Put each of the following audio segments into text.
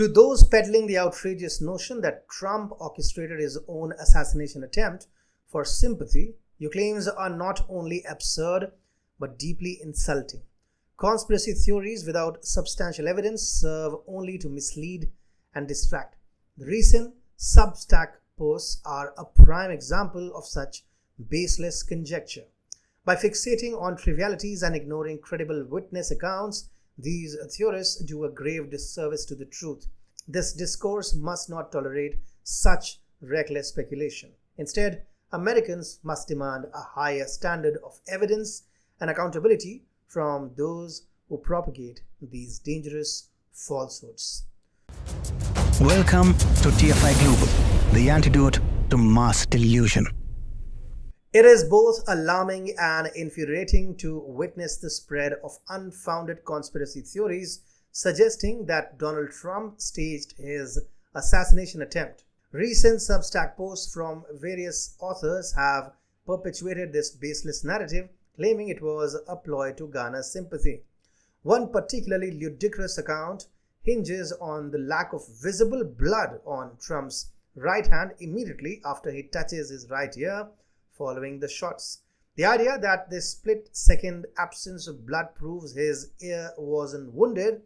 To those peddling the outrageous notion that Trump orchestrated his own assassination attempt for sympathy, your claims are not only absurd but deeply insulting. Conspiracy theories without substantial evidence serve only to mislead and distract. The recent Substack posts are a prime example of such baseless conjecture. By fixating on trivialities and ignoring credible witness accounts, these theorists do a grave disservice to the truth. This discourse must not tolerate such reckless speculation. Instead, Americans must demand a higher standard of evidence and accountability from those who propagate these dangerous falsehoods. Welcome to TFI Global, the antidote to mass delusion. It is both alarming and infuriating to witness the spread of unfounded conspiracy theories suggesting that Donald Trump staged his assassination attempt. Recent Substack posts from various authors have perpetuated this baseless narrative, claiming it was a ploy to garner sympathy. One particularly ludicrous account hinges on the lack of visible blood on Trump's right hand immediately after he touches his right ear following the shots. The idea that this split-second absence of blood proves his ear wasn't wounded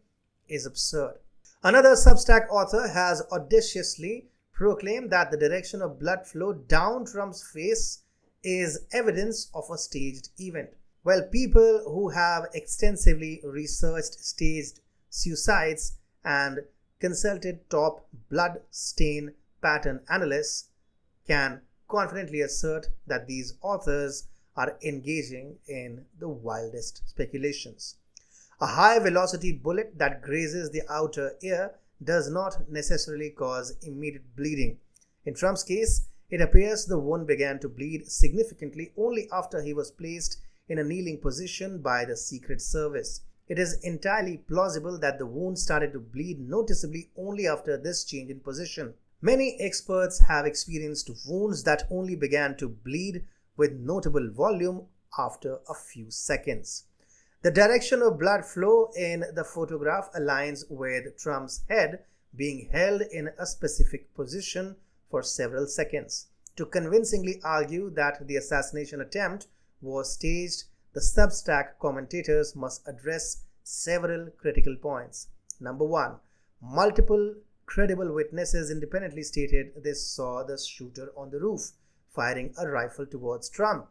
is absurd. Another Substack author has audaciously proclaimed that the direction of blood flow down Trump's face is evidence of a staged event. Well, people who have extensively researched staged suicides and consulted top blood stain pattern analysts can confidently assert that these authors are engaging in the wildest speculations. A high-velocity bullet that grazes the outer ear does not necessarily cause immediate bleeding. In Trump's case, it appears the wound began to bleed significantly only after he was placed in a kneeling position by the Secret Service. It is entirely plausible that the wound started to bleed noticeably only after this change in position. Many experts have experienced wounds that only began to bleed with notable volume after a few seconds. The direction of blood flow in the photograph aligns with Trump's head being held in a specific position for several seconds. To convincingly argue that the assassination attempt was staged, the Substack commentators must address several critical points. Number one, multiple credible witnesses independently stated they saw the shooter on the roof firing a rifle towards Trump.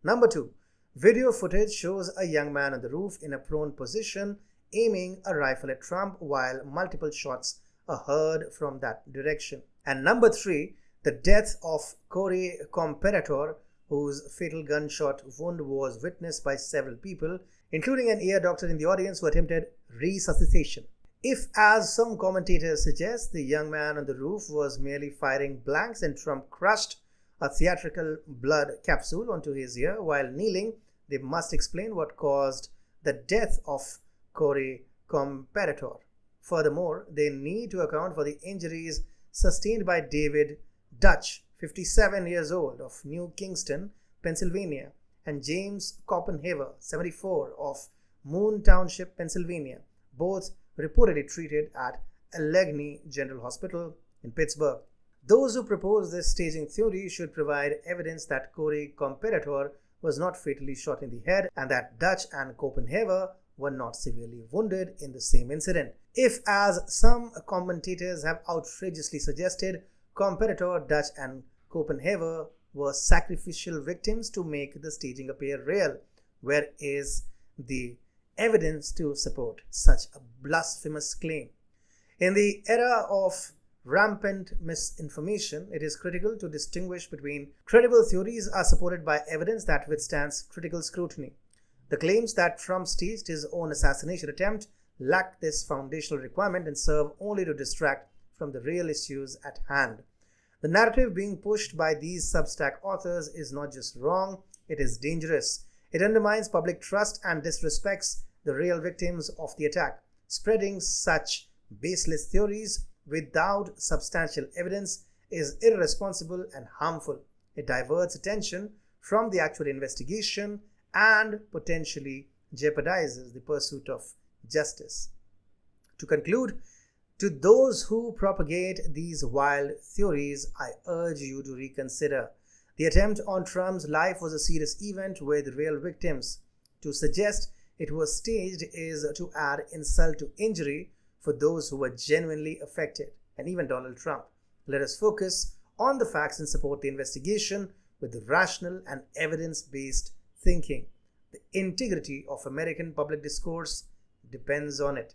Number two, video footage shows a young man on the roof in a prone position aiming a rifle at Trump while multiple shots are heard from that direction. And number three, the death of Corey Comparator, whose fatal gunshot wound was witnessed by several people, including an ear doctor in the audience who attempted resuscitation. If, as some commentators suggest, the young man on the roof was merely firing blanks and Trump crushed a theatrical blood capsule onto his ear while kneeling, they must explain what caused the death of Corey Comparator. Furthermore, they need to account for the injuries sustained by David Dutch, 57 years old, of New Kingston, Pennsylvania, and James Copenhaver, 74, of Moon Township, Pennsylvania, both reportedly treated at Allegheny General Hospital in Pittsburgh. Those who propose this staging theory should provide evidence that Corey Comparator was not fatally shot in the head and that Dutch and Copenhaver were not severely wounded in the same incident. If, as some commentators have outrageously suggested, Comparator, Dutch, and Copenhaver were sacrificial victims to make the staging appear real, where is the evidence to support such a blasphemous claim? In the era of rampant misinformation, it is critical to distinguish between credible theories are supported by evidence that withstands critical scrutiny. The claims that Trump staged his own assassination attempt lack this foundational requirement and serve only to distract from the real issues at hand. The narrative being pushed by these Substack authors is not just wrong, it is dangerous. It undermines public trust and disrespects the real victims of the attack. Spreading such baseless theories without substantial evidence is irresponsible and harmful. It diverts attention from the actual investigation and potentially jeopardizes the pursuit of justice. To conclude, To those who propagate these wild theories, I urge you to reconsider. The attempt on Trump's life was a serious event with real victims. To suggest it was staged is to add insult to injury for those who were genuinely affected, and even Donald Trump. Let us focus on the facts and support the investigation with rational and evidence-based thinking. The integrity of American public discourse depends on it.